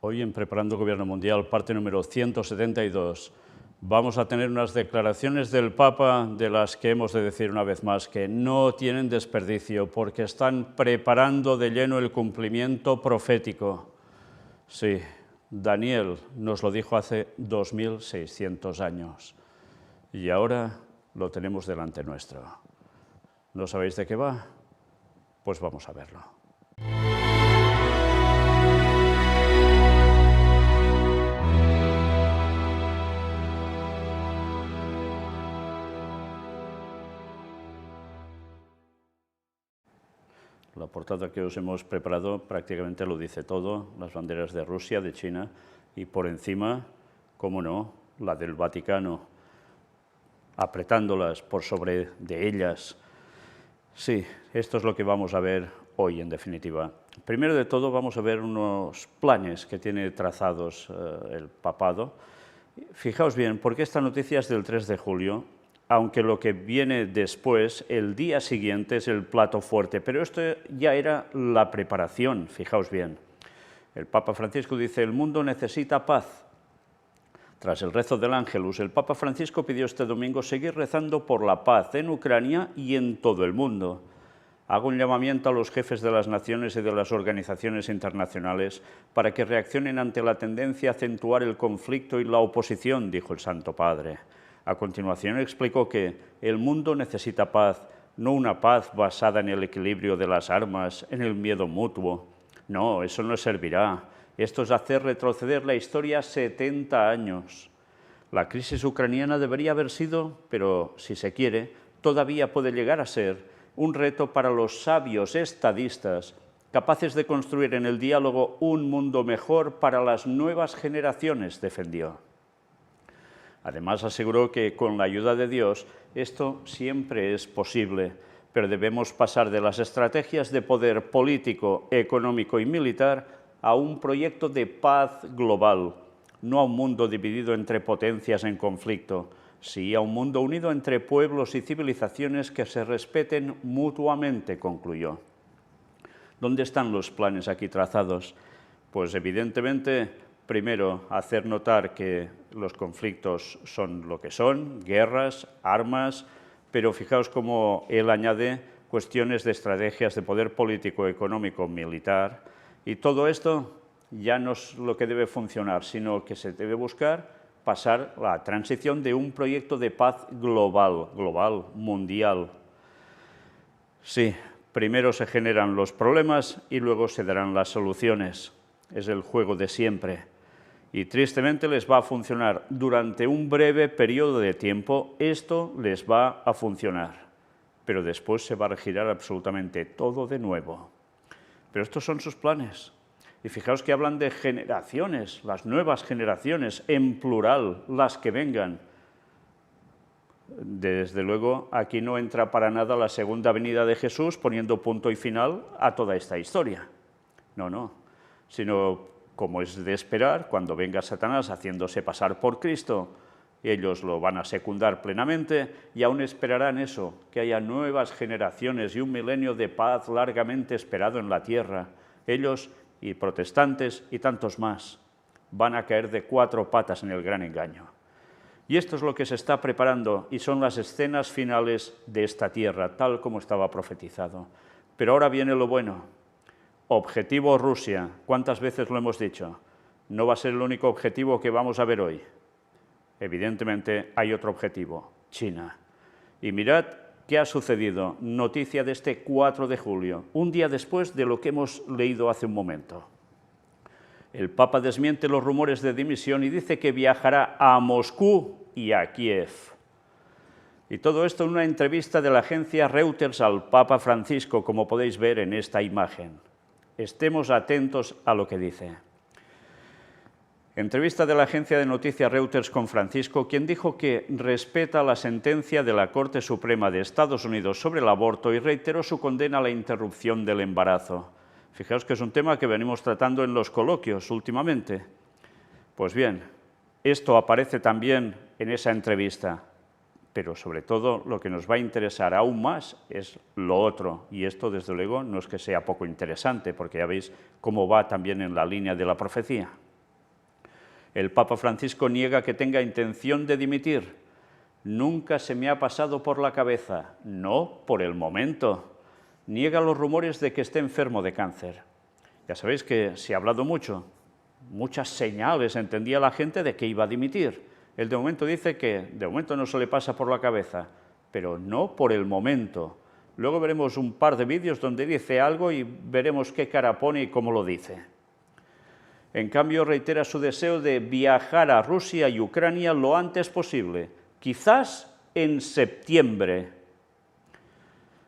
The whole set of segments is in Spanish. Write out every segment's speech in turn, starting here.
Hoy en Preparando Gobierno Mundial, parte número 172, vamos a tener unas declaraciones del Papa de las que hemos de decir una vez más que no tienen desperdicio porque están preparando de lleno el cumplimiento profético. Sí, Daniel nos lo dijo hace 2600 años y ahora lo tenemos delante nuestro. ¿No sabéis de qué va? Pues vamos a verlo. La portada que os hemos preparado prácticamente lo dice todo, las banderas de Rusia, de China y por encima, cómo no, la del Vaticano, apretándolas por sobre de ellas. Sí, esto es lo que vamos a ver hoy en definitiva. Primero de todo vamos a ver unos planes que tiene trazados el papado. Fijaos bien, porque esta noticia es del 3 de julio, aunque lo que viene después, el día siguiente, es el plato fuerte, pero esto ya era la preparación, fijaos bien. El Papa Francisco dice, el mundo necesita paz. Tras el rezo del Ángelus, el Papa Francisco pidió este domingo seguir rezando por la paz en Ucrania y en todo el mundo. Hago un llamamiento a los jefes de las naciones y de las organizaciones internacionales para que reaccionen ante la tendencia a acentuar el conflicto y la oposición, dijo el Santo Padre. A continuación explicó que el mundo necesita paz, no una paz basada en el equilibrio de las armas, en el miedo mutuo. No, eso no servirá. Esto es hacer retroceder la historia 70 años. La crisis ucraniana debería haber sido, pero si se quiere, todavía puede llegar a ser un reto para los sabios estadistas, capaces de construir en el diálogo un mundo mejor para las nuevas generaciones, defendió. Además, aseguró que con la ayuda de Dios esto siempre es posible, pero debemos pasar de las estrategias de poder político, económico y militar a un proyecto de paz global, no a un mundo dividido entre potencias en conflicto, sí a un mundo unido entre pueblos y civilizaciones que se respeten mutuamente, concluyó. ¿Dónde están los planes aquí trazados? Pues evidentemente, primero, hacer notar que los conflictos son lo que son, guerras, armas, pero fijaos cómo él añade cuestiones de estrategias de poder político, económico, militar, y todo esto ya no es lo que debe funcionar, sino que se debe buscar pasar la transición de un proyecto de paz global, mundial. Sí, primero se generan los problemas y luego se darán las soluciones. Es el juego de siempre. Y tristemente les va a funcionar durante un breve periodo de tiempo, esto les va a funcionar, pero después se va a girar absolutamente todo de nuevo. Pero estos son sus planes. Y fijaos que hablan de generaciones, las nuevas generaciones, en plural, las que vengan. Desde luego, aquí no entra para nada la segunda venida de Jesús poniendo punto y final a toda esta historia. No, sino como es de esperar, cuando venga Satanás haciéndose pasar por Cristo, ellos lo van a secundar plenamente y aún esperarán eso, que haya nuevas generaciones y un milenio de paz largamente esperado en la tierra. Ellos y protestantes y tantos más van a caer de cuatro patas en el gran engaño. Y esto es lo que se está preparando y son las escenas finales de esta tierra, tal como estaba profetizado. Pero ahora viene lo bueno. Objetivo Rusia. ¿Cuántas veces lo hemos dicho? No va a ser el único objetivo que vamos a ver hoy. Evidentemente hay otro objetivo, China. Y mirad qué ha sucedido. Noticia de este 4 de julio, un día después de lo que hemos leído hace un momento. El Papa desmiente los rumores de dimisión y dice que viajará a Moscú y a Kiev. Y todo esto en una entrevista de la agencia Reuters al Papa Francisco, como podéis ver en esta imagen. Estemos atentos a lo que dice. Entrevista de la agencia de noticias Reuters con Francisco, quien dijo que respeta la sentencia de la Corte Suprema de Estados Unidos sobre el aborto y reiteró su condena a la interrupción del embarazo. Fijaos que es un tema que venimos tratando en los coloquios últimamente. Pues bien, esto aparece también en esa entrevista, pero sobre todo lo que nos va a interesar aún más es lo otro, y esto desde luego no es que sea poco interesante, porque ya veis cómo va también en la línea de la profecía. El Papa Francisco niega que tenga intención de dimitir. Nunca se me ha pasado por la cabeza, no por el momento. Niega los rumores de que esté enfermo de cáncer. Ya sabéis que se ha hablado mucho, muchas señales entendía la gente de que iba a dimitir. Él de momento dice que de momento no se le pasa por la cabeza, pero no por el momento. Luego veremos un par de vídeos donde dice algo y veremos qué cara pone y cómo lo dice. En cambio, reitera su deseo de viajar a Rusia y Ucrania lo antes posible, quizás en septiembre.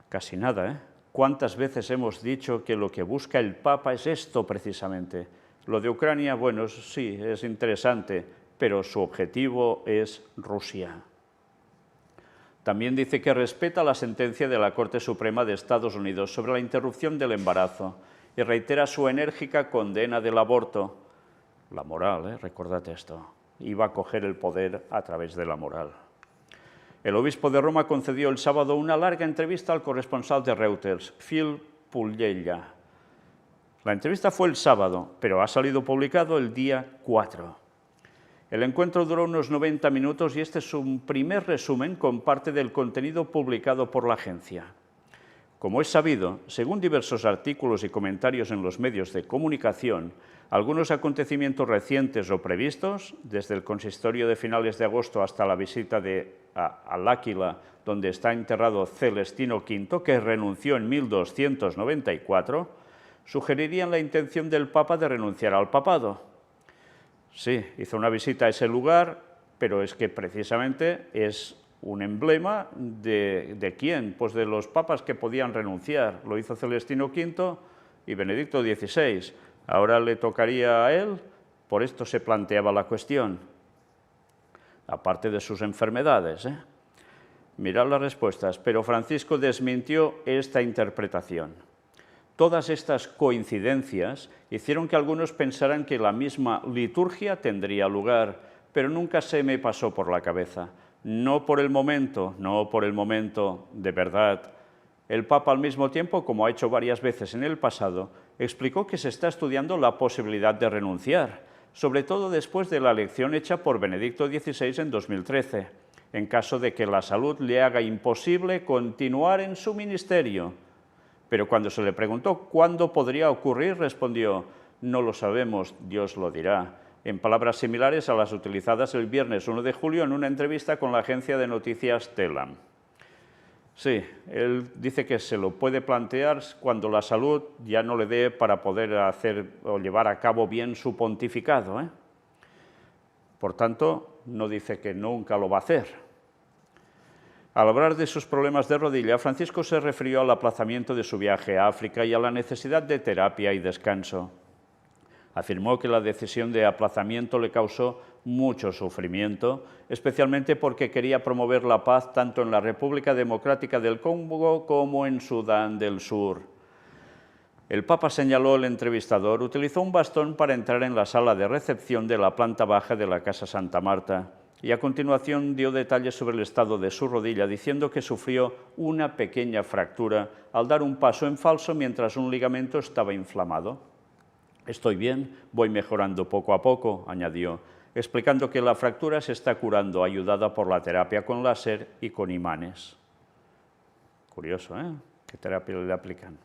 Casi nada, ¿eh? ¿Cuántas veces hemos dicho que lo que busca el Papa es esto precisamente? Lo de Ucrania, bueno, sí, es interesante, pero su objetivo es Rusia. También dice que respeta la sentencia de la Corte Suprema de Estados Unidos sobre la interrupción del embarazo y reitera su enérgica condena del aborto. La moral, recordad esto, iba a coger el poder a través de la moral. El obispo de Roma concedió el sábado una larga entrevista al corresponsal de Reuters, Phil Pullella. La entrevista fue el sábado, pero ha salido publicado el día 4. El encuentro duró unos 90 minutos y este es un primer resumen con parte del contenido publicado por la agencia. Como es sabido, según diversos artículos y comentarios en los medios de comunicación, algunos acontecimientos recientes o previstos, desde el consistorio de finales de agosto hasta la visita a L'Aquila, donde está enterrado Celestino V, que renunció en 1294, sugerirían la intención del Papa de renunciar al papado. Sí, hizo una visita a ese lugar, pero es que precisamente es un emblema de ¿quién? Pues de los papas que podían renunciar. Lo hizo Celestino V y Benedicto XVI. Ahora le tocaría a él, por esto se planteaba la cuestión. Aparte de sus enfermedades, Mirad las respuestas, pero Francisco desmintió esta interpretación. Todas estas coincidencias hicieron que algunos pensaran que la misma liturgia tendría lugar, pero nunca se me pasó por la cabeza. No por el momento, de verdad. El Papa al mismo tiempo, como ha hecho varias veces en el pasado, explicó que se está estudiando la posibilidad de renunciar, sobre todo después de la elección hecha por Benedicto XVI en 2013, en caso de que la salud le haga imposible continuar en su ministerio. Pero cuando se le preguntó cuándo podría ocurrir, respondió: no lo sabemos, Dios lo dirá, en palabras similares a las utilizadas el viernes 1 de julio en una entrevista con la agencia de noticias Telam. Sí, él dice que se lo puede plantear cuando la salud ya no le dé para poder hacer o llevar a cabo bien su pontificado, Por tanto, no dice que nunca lo va a hacer. Al hablar de sus problemas de rodilla, Francisco se refirió al aplazamiento de su viaje a África y a la necesidad de terapia y descanso. Afirmó que la decisión de aplazamiento le causó mucho sufrimiento, especialmente porque quería promover la paz tanto en la República Democrática del Congo como en Sudán del Sur. El Papa, señaló el entrevistador, utilizó un bastón para entrar en la sala de recepción de la planta baja de la Casa Santa Marta y a continuación dio detalles sobre el estado de su rodilla, diciendo que sufrió una pequeña fractura al dar un paso en falso mientras un ligamento estaba inflamado. Estoy bien, voy mejorando poco a poco, añadió, explicando que la fractura se está curando, ayudada por la terapia con láser y con imanes. Curioso, ¿Qué terapia le aplican?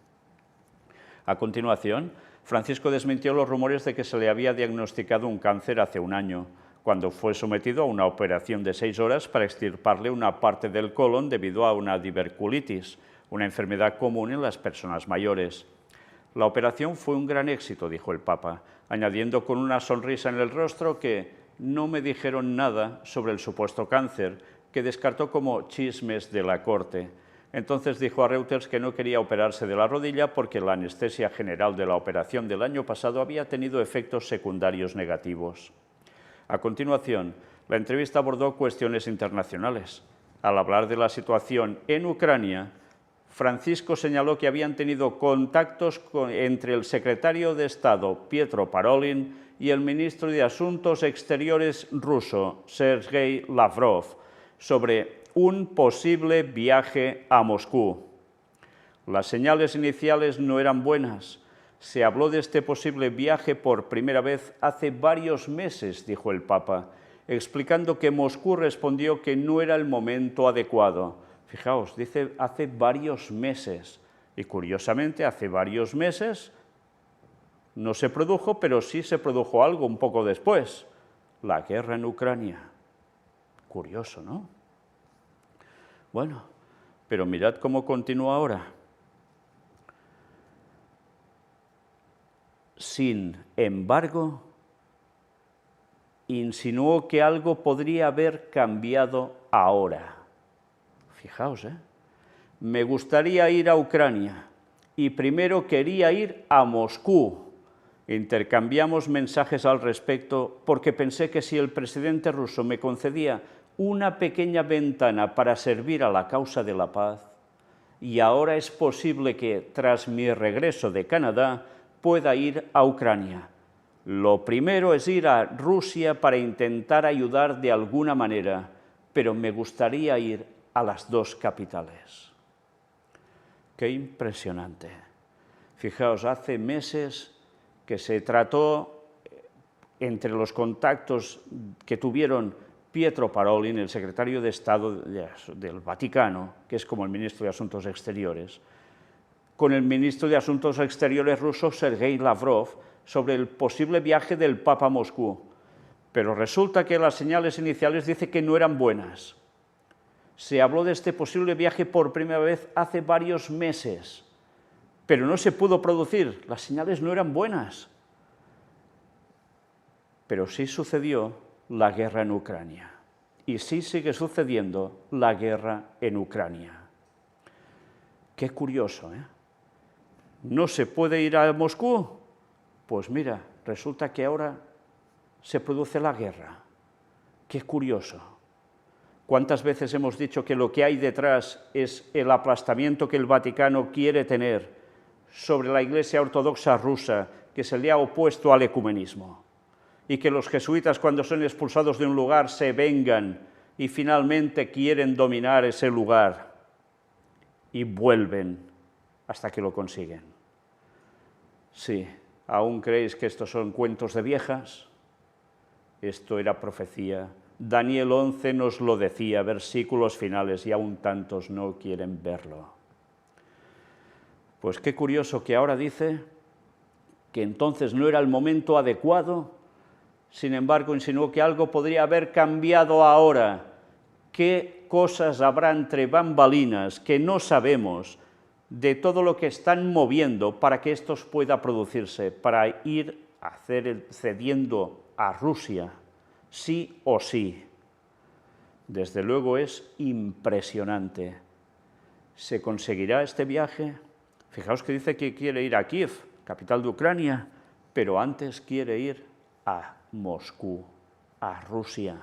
A continuación, Francisco desmintió los rumores de que se le había diagnosticado un cáncer hace un año, cuando fue sometido a una operación de 6 horas para extirparle una parte del colon debido a una diverculitis, una enfermedad común en las personas mayores. La operación fue un gran éxito, dijo el Papa, añadiendo con una sonrisa en el rostro que no me dijeron nada sobre el supuesto cáncer, que descartó como chismes de la corte. Entonces dijo a Reuters que no quería operarse de la rodilla porque la anestesia general de la operación del año pasado había tenido efectos secundarios negativos. A continuación, la entrevista abordó cuestiones internacionales. Al hablar de la situación en Ucrania, Francisco señaló que habían tenido contactos entre el secretario de Estado, Pietro Parolin, y el ministro de Asuntos Exteriores ruso, Sergei Lavrov, sobre un posible viaje a Moscú. Las señales iniciales no eran buenas. Se habló de este posible viaje por primera vez hace varios meses, dijo el Papa, explicando que Moscú respondió que no era el momento adecuado. Fijaos, dice hace varios meses. Y curiosamente, hace varios meses no se produjo, pero sí se produjo algo un poco después, la guerra en Ucrania. Curioso, ¿no? Bueno, pero mirad cómo continúa ahora. Sin embargo, insinuó que algo podría haber cambiado ahora. Fijaos, me gustaría ir a Ucrania y primero quería ir a Moscú. Intercambiamos mensajes al respecto porque pensé que si el presidente ruso me concedía una pequeña ventana para servir a la causa de la paz, y ahora es posible que, tras mi regreso de Canadá, pueda ir a Ucrania. Lo primero es ir a Rusia para intentar ayudar de alguna manera, pero me gustaría ir a las dos capitales. Qué impresionante. Fijaos, hace meses que se trató, entre los contactos que tuvieron Pietro Parolin, el secretario de Estado del Vaticano, que es como el ministro de Asuntos Exteriores, con el ministro de Asuntos Exteriores ruso, Sergei Lavrov, sobre el posible viaje del Papa a Moscú. Pero resulta que las señales iniciales dicen que no eran buenas. Se habló de este posible viaje por primera vez hace varios meses, pero no se pudo producir, las señales no eran buenas. Pero sí sucedió la guerra en Ucrania, y sí sigue sucediendo la guerra en Ucrania. Qué curioso, ¿eh? ¿No se puede ir a Moscú? Pues mira, resulta que ahora se produce la guerra. Qué curioso. ¿Cuántas veces hemos dicho que lo que hay detrás es el aplastamiento que el Vaticano quiere tener sobre la Iglesia Ortodoxa rusa, que se le ha opuesto al ecumenismo? Y que los jesuitas, cuando son expulsados de un lugar, se vengan y finalmente quieren dominar ese lugar y vuelven hasta que lo consiguen. Sí, ¿aún creéis que estos son cuentos de viejas? Esto era profecía. Daniel 11 nos lo decía, versículos finales, y aún tantos no quieren verlo. Pues qué curioso que ahora dice que entonces no era el momento adecuado. Sin embargo, insinuó que algo podría haber cambiado ahora. ¿Qué cosas habrá entre bambalinas que no sabemos de todo lo que están moviendo para que esto pueda producirse, para ir cediendo a Rusia, sí o sí? Desde luego es impresionante. ¿Se conseguirá este viaje? Fijaos que dice que quiere ir a Kiev, capital de Ucrania, pero antes quiere ir a Moscú, a Rusia.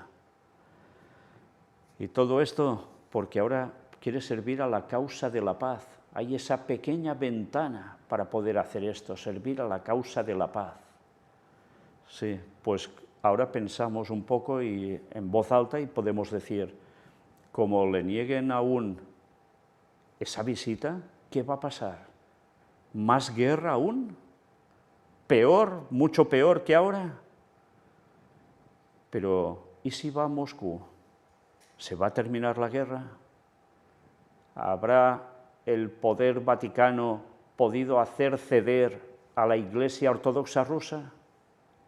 Y todo esto porque ahora quiere servir a la causa de la paz. Hay esa pequeña ventana para poder hacer esto, servir a la causa de la paz. Sí, pues ahora pensamos un poco y en voz alta y podemos decir, como le nieguen aún esa visita, ¿qué va a pasar? ¿Más guerra aún? ¿Peor? ¿Mucho peor que ahora? Pero, ¿y si va a Moscú? ¿Se va a terminar la guerra? ¿Habrá el poder vaticano podido hacer ceder a la Iglesia Ortodoxa rusa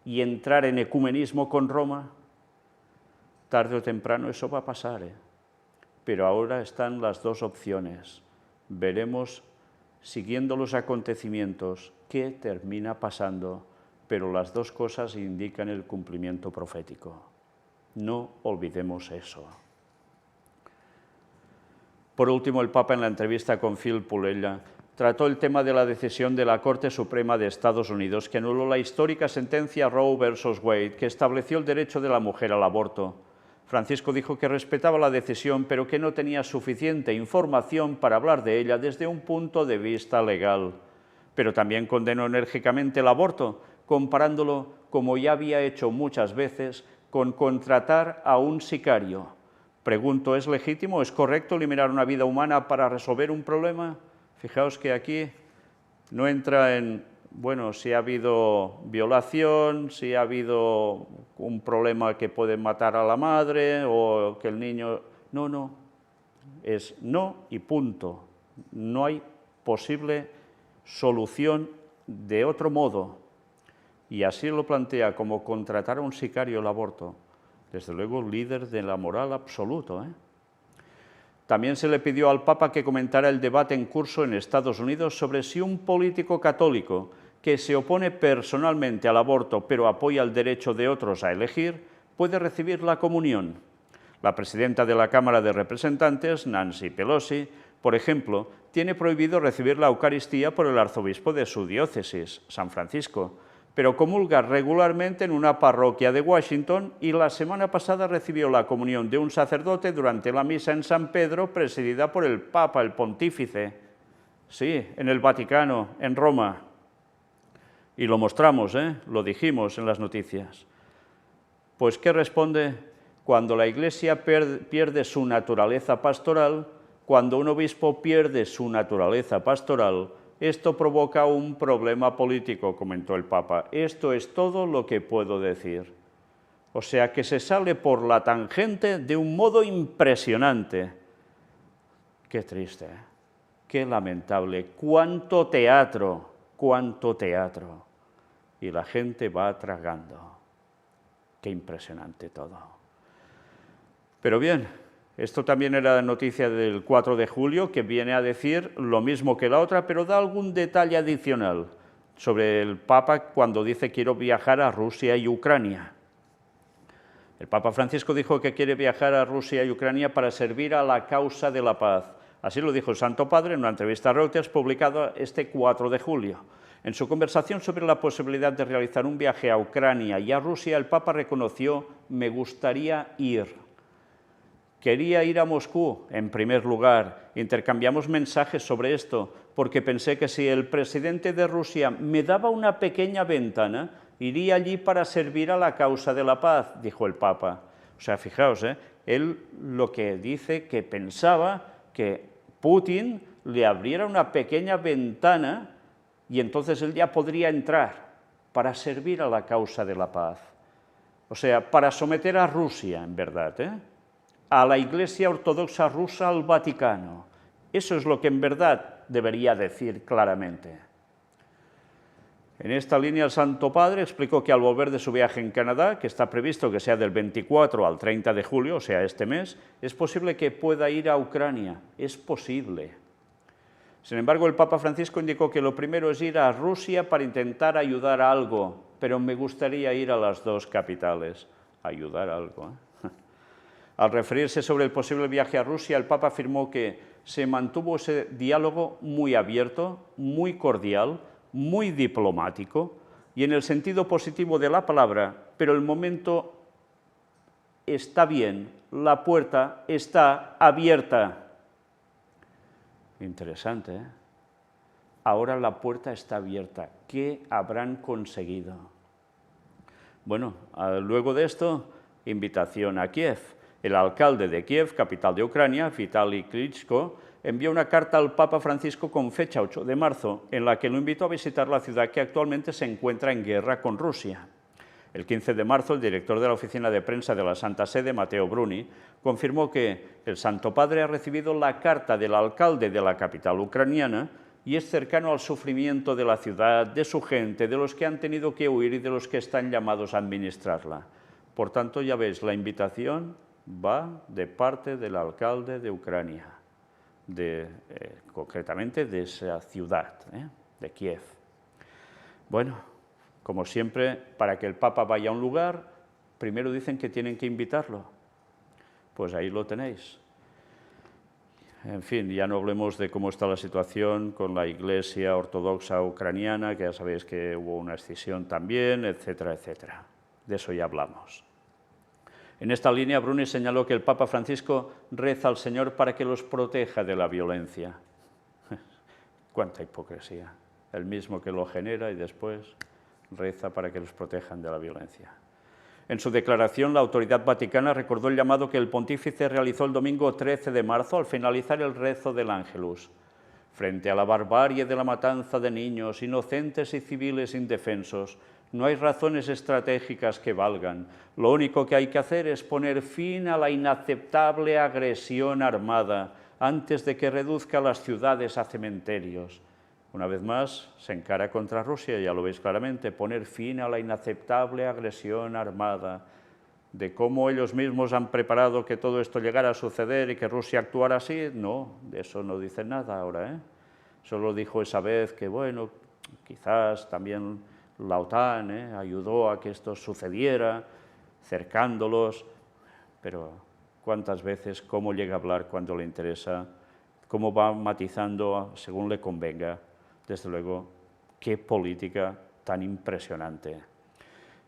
y entrar en ecumenismo con Roma? Tarde o temprano eso va a pasar, Pero ahora están las dos opciones. Veremos, siguiendo los acontecimientos, qué termina pasando, pero las dos cosas indican el cumplimiento profético. No olvidemos eso. Por último, el Papa, en la entrevista con Phil Pulella, trató el tema de la decisión de la Corte Suprema de Estados Unidos que anuló la histórica sentencia Roe versus Wade, que estableció el derecho de la mujer al aborto. Francisco dijo que respetaba la decisión, pero que no tenía suficiente información para hablar de ella desde un punto de vista legal. Pero también condenó enérgicamente el aborto, comparándolo, como ya había hecho muchas veces, con contratar a un sicario. Pregunto, ¿es legítimo, es correcto eliminar una vida humana para resolver un problema? Fijaos que aquí no entra en bueno, si ha habido violación, si ha habido un problema que puede matar a la madre o que el niño... No, no, es no y punto. No hay posible solución de otro modo. Y así lo plantea, como contratar a un sicario el aborto. Desde luego, líder de la moral absoluto, ¿eh? También se le pidió al Papa que comentara el debate en curso en Estados Unidos sobre si un político católico que se opone personalmente al aborto pero apoya el derecho de otros a elegir, puede recibir la comunión. La presidenta de la Cámara de Representantes, Nancy Pelosi, por ejemplo, tiene prohibido recibir la Eucaristía por el arzobispo de su diócesis, San Francisco, pero comulga regularmente en una parroquia de Washington y la semana pasada recibió la comunión de un sacerdote durante la misa en San Pedro, presidida por el Papa, el Pontífice. Sí, en el Vaticano, en Roma. Y lo mostramos, lo dijimos en las noticias. Pues, ¿qué responde? Cuando la Iglesia pierde su naturaleza pastoral, cuando un obispo pierde su naturaleza pastoral, esto provoca un problema político, comentó el Papa. Esto es todo lo que puedo decir. O sea, que se sale por la tangente de un modo impresionante. Qué triste, qué lamentable, cuánto teatro, cuánto teatro. Y la gente va tragando. Qué impresionante todo. Pero bien, esto también era noticia del 4 de julio, que viene a decir lo mismo que la otra, pero da algún detalle adicional sobre el Papa cuando dice quiero viajar a Rusia y Ucrania. El Papa Francisco dijo que quiere viajar a Rusia y Ucrania para servir a la causa de la paz. Así lo dijo el Santo Padre en una entrevista a Reuters publicada este 4 de julio. En su conversación sobre la posibilidad de realizar un viaje a Ucrania y a Rusia, el Papa reconoció: me gustaría ir. Quería ir a Moscú, en primer lugar. Intercambiamos mensajes sobre esto, porque pensé que si el presidente de Rusia me daba una pequeña ventana, iría allí para servir a la causa de la paz, dijo el Papa. O sea, fijaos, él lo que dice que pensaba que Putin le abriera una pequeña ventana y entonces él ya podría entrar para servir a la causa de la paz. O sea, para someter a Rusia, en verdad, a la Iglesia Ortodoxa rusa, al Vaticano. Eso es lo que en verdad debería decir claramente. En esta línea el Santo Padre explicó que al volver de su viaje en Canadá, que está previsto que sea del 24 al 30 de julio, o sea, este mes, es posible que pueda ir a Ucrania. Es posible. Sin embargo, el Papa Francisco indicó que lo primero es ir a Rusia para intentar ayudar a algo, pero me gustaría ir a las dos capitales. Ayudar a algo, Al referirse sobre el posible viaje a Rusia, el Papa afirmó que se mantuvo ese diálogo muy abierto, muy cordial, muy diplomático y en el sentido positivo de la palabra, pero el momento está bien, la puerta está abierta. Interesante, Ahora la puerta está abierta. ¿Qué habrán conseguido? Bueno, luego de esto, invitación a Kiev. El alcalde de Kiev, capital de Ucrania, Vitaly Klitschko, envió una carta al Papa Francisco con fecha 8 de marzo, en la que lo invitó a visitar la ciudad que actualmente se encuentra en guerra con Rusia. El 15 de marzo, el director de la oficina de prensa de la Santa Sede, Matteo Bruni, confirmó que el Santo Padre ha recibido la carta del alcalde de la capital ucraniana y es cercano al sufrimiento de la ciudad, de su gente, de los que han tenido que huir y de los que están llamados a administrarla. Por tanto, ya veis, la invitación va de parte del alcalde de Ucrania, concretamente de esa ciudad, de Kiev. Bueno, como siempre, para que el Papa vaya a un lugar, primero dicen que tienen que invitarlo. Pues ahí lo tenéis. En fin, ya no hablemos de cómo está la situación con la Iglesia Ortodoxa ucraniana, que ya sabéis que hubo una escisión también, etcétera, etcétera. De eso ya hablamos. En esta línea, Bruni señaló que el Papa Francisco reza al Señor para que los proteja de la violencia. ¡Cuánta hipocresía! El mismo que lo genera y después reza para que los protejan de la violencia. En su declaración, la autoridad vaticana recordó el llamado que el pontífice realizó el domingo 13 de marzo al finalizar el rezo del Ángelus. Frente a la barbarie de la matanza de niños, inocentes y civiles indefensos, no hay razones estratégicas que valgan. Lo único que hay que hacer es poner fin a la inaceptable agresión armada antes de que reduzca las ciudades a cementerios. Una vez más, se encara contra Rusia, ya lo veis claramente, poner fin a la inaceptable agresión armada. De cómo ellos mismos han preparado que todo esto llegara a suceder y que Rusia actuara así, no, de eso no dicen nada ahora, ¿eh? Solo dijo esa vez que, bueno, quizás también la OTAN ayudó a que esto sucediera, cercándolos, pero ¿cuántas veces cómo llega a hablar cuando le interesa? ¿Cómo va matizando según le convenga? Desde luego, qué política tan impresionante.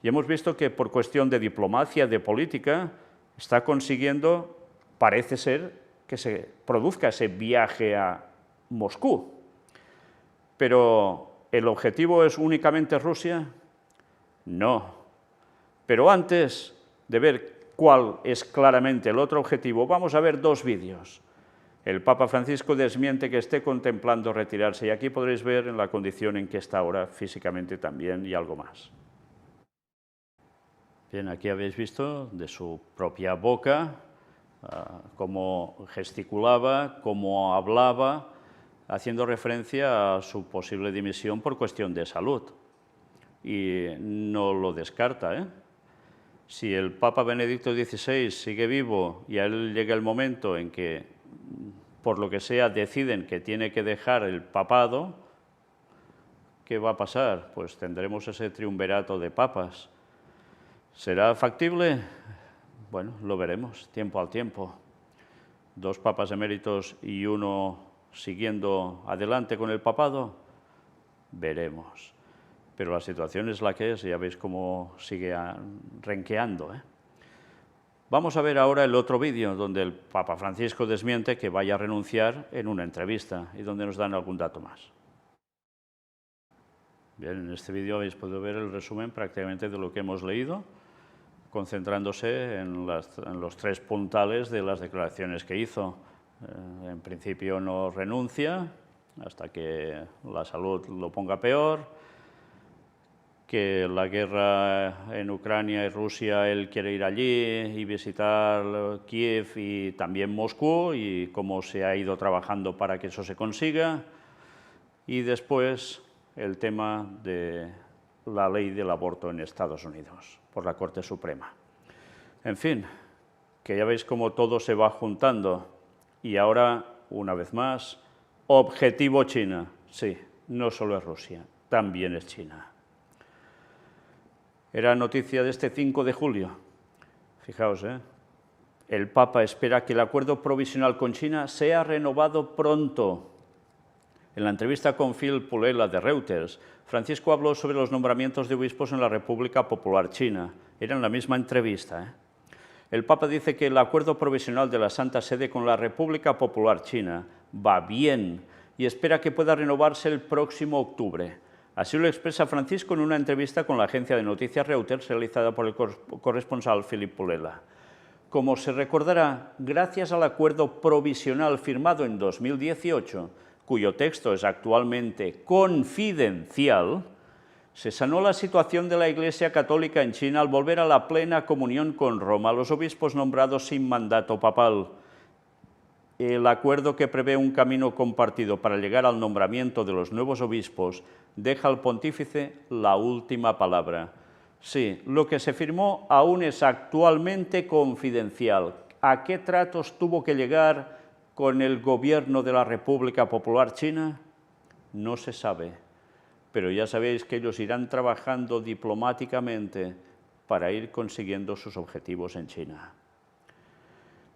Y hemos visto que por cuestión de diplomacia, de política, está consiguiendo, parece ser, que se produzca ese viaje a Moscú. Pero, ¿el objetivo es únicamente Rusia? No. Pero antes de ver cuál es claramente el otro objetivo, vamos a ver dos vídeos. El Papa Francisco desmiente que esté contemplando retirarse, y aquí podréis ver en la condición en que está ahora físicamente también y algo más. Bien, aquí habéis visto de su propia boca cómo gesticulaba, cómo hablaba, haciendo referencia a su posible dimisión por cuestión de salud. Y no lo descarta, ¿eh? Si el Papa Benedicto XVI sigue vivo y a él llega el momento en que, por lo que sea, deciden que tiene que dejar el papado, ¿qué va a pasar? Pues tendremos ese triunvirato de papas. ¿Será factible? Bueno, lo veremos, tiempo al tiempo. Dos papas eméritos y uno siguiendo adelante con el papado, veremos. Pero la situación es la que es, ya veis cómo sigue renqueando, ¿eh? Vamos a ver ahora el otro vídeo, donde el Papa Francisco desmiente que vaya a renunciar en una entrevista y donde nos dan algún dato más. Bien, en este vídeo habéis podido ver el resumen prácticamente de lo que hemos leído, concentrándose en los tres puntales de las declaraciones que hizo. En principio no renuncia hasta que la salud lo ponga peor, que la guerra en Ucrania y Rusia, él quiere ir allí y visitar Kiev y también Moscú, y cómo se ha ido trabajando para que eso se consiga, y después el tema de la ley del aborto en Estados Unidos, por la Corte Suprema. En fin, que ya veis cómo todo se va juntando. Y ahora, una vez más, objetivo China. Sí, no solo es Rusia, también es China. Era noticia de este 5 de julio. Fijaos, el Papa espera que el acuerdo provisional con China sea renovado pronto. En la entrevista con Phil Pulela de Reuters, Francisco habló sobre los nombramientos de obispos en la República Popular China. Era en la misma entrevista, El Papa dice que el acuerdo provisional de la Santa Sede con la República Popular China va bien y espera que pueda renovarse el próximo octubre. Así lo expresa Francisco en una entrevista con la agencia de noticias Reuters realizada por el corresponsal Philip Pulela. Como se recordará, gracias al acuerdo provisional firmado en 2018, cuyo texto es actualmente confidencial, se sanó la situación de la Iglesia Católica en China al volver a la plena comunión con Roma los obispos nombrados sin mandato papal. El acuerdo, que prevé un camino compartido para llegar al nombramiento de los nuevos obispos, deja al pontífice la última palabra. Sí, lo que se firmó aún es actualmente confidencial. ¿A qué tratos tuvo que llegar con el gobierno de la República Popular China? No se sabe, pero ya sabéis que ellos irán trabajando diplomáticamente para ir consiguiendo sus objetivos en China.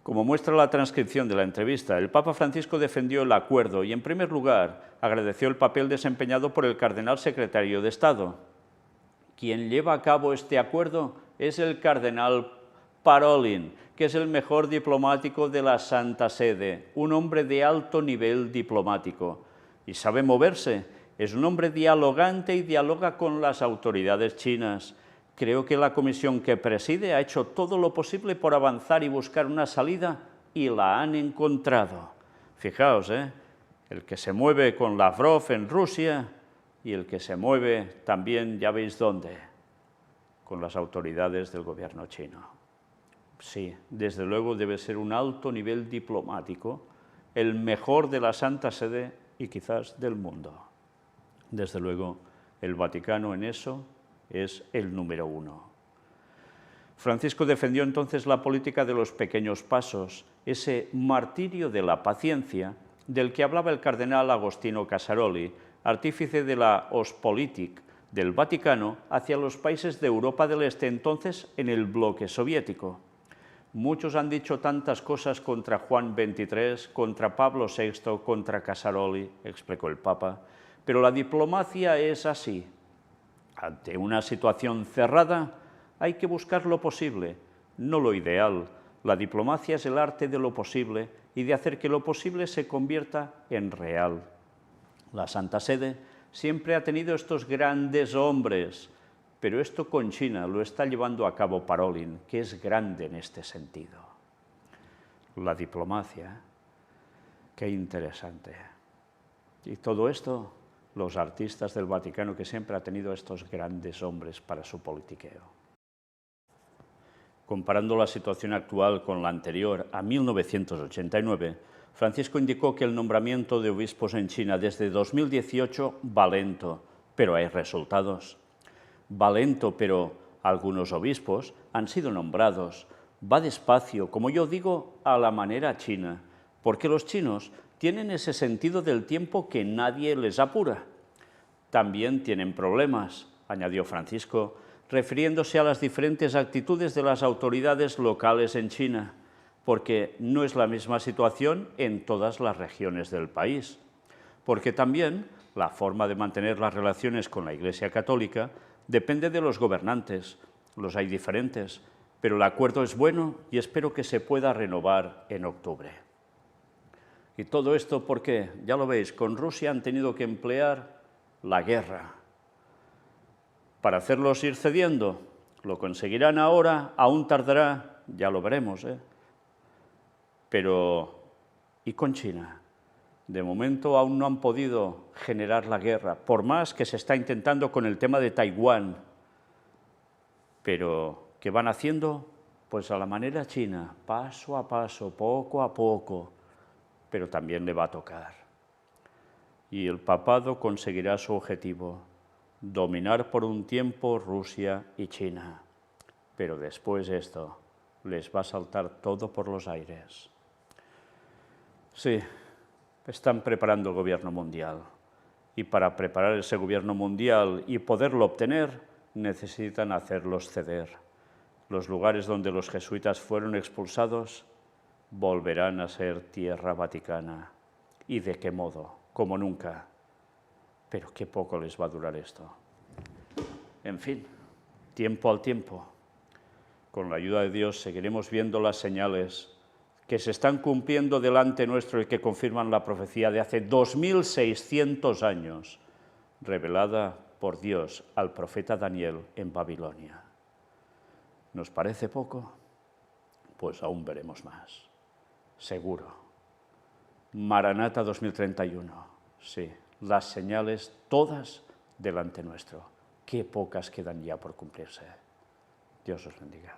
Como muestra la transcripción de la entrevista, el Papa Francisco defendió el acuerdo y, en primer lugar, agradeció el papel desempeñado por el cardenal secretario de Estado. Quien lleva a cabo este acuerdo es el cardenal Parolin, que es el mejor diplomático de la Santa Sede, un hombre de alto nivel diplomático. Y sabe moverse, es un hombre dialogante y dialoga con las autoridades chinas. Creo que la comisión que preside ha hecho todo lo posible por avanzar y buscar una salida, y la han encontrado. Fijaos, el que se mueve con Lavrov en Rusia y el que se mueve también, ya veis dónde, con las autoridades del gobierno chino. Sí, desde luego debe ser un alto nivel diplomático, el mejor de la Santa Sede y quizás del mundo. Desde luego, el Vaticano en eso es el número uno. Francisco defendió entonces la política de los pequeños pasos, ese martirio de la paciencia del que hablaba el cardenal Agostino Casaroli, artífice de la Ostpolitik del Vaticano hacia los países de Europa del Este, entonces en el bloque soviético. Muchos han dicho tantas cosas contra Juan XXIII, contra Pablo VI, contra Casaroli, explicó el Papa, pero la diplomacia es así. Ante una situación cerrada, hay que buscar lo posible, no lo ideal. La diplomacia es el arte de lo posible y de hacer que lo posible se convierta en real. La Santa Sede siempre ha tenido estos grandes hombres, pero esto con China lo está llevando a cabo Parolin, que es grande en este sentido. La diplomacia, qué interesante. Y todo esto, los artistas del Vaticano, que siempre ha tenido estos grandes hombres para su politiqueo. Comparando la situación actual con la anterior, a 1989, Francisco indicó que el nombramiento de obispos en China desde 2018 va lento, pero hay resultados. Va lento, pero algunos obispos han sido nombrados. Va despacio, como yo digo, a la manera china, porque los chinos tienen ese sentido del tiempo que nadie les apura. También tienen problemas, añadió Francisco, refiriéndose a las diferentes actitudes de las autoridades locales en China, porque no es la misma situación en todas las regiones del país. Porque también la forma de mantener las relaciones con la Iglesia Católica depende de los gobernantes. Los hay diferentes, pero el acuerdo es bueno y espero que se pueda renovar en octubre. Y todo esto porque, ya lo veis, con Rusia han tenido que emplear la guerra para hacerlos ir cediendo. Lo conseguirán ahora, aún tardará, ya lo veremos, Pero, ¿y con China? De momento aún no han podido generar la guerra, por más que se está intentando con el tema de Taiwán. Pero, ¿qué van haciendo? Pues a la manera china, paso a paso, poco a poco, pero también le va a tocar. Y el papado conseguirá su objetivo, dominar por un tiempo Rusia y China. Pero después esto les va a saltar todo por los aires. Sí, están preparando el gobierno mundial. Y para preparar ese gobierno mundial y poderlo obtener, necesitan hacerlos ceder. Los lugares donde los jesuitas fueron expulsados volverán a ser tierra vaticana. ¿Y de qué modo? Como nunca. Pero qué poco les va a durar esto. En fin, tiempo al tiempo. Con la ayuda de Dios seguiremos viendo las señales que se están cumpliendo delante nuestro y que confirman la profecía de hace 2600 años, revelada por Dios al profeta Daniel en Babilonia. ¿Nos parece poco? Pues aún veremos más. Seguro. Maranata 2031. Sí, las señales todas delante nuestro. Qué pocas quedan ya por cumplirse. Dios os bendiga.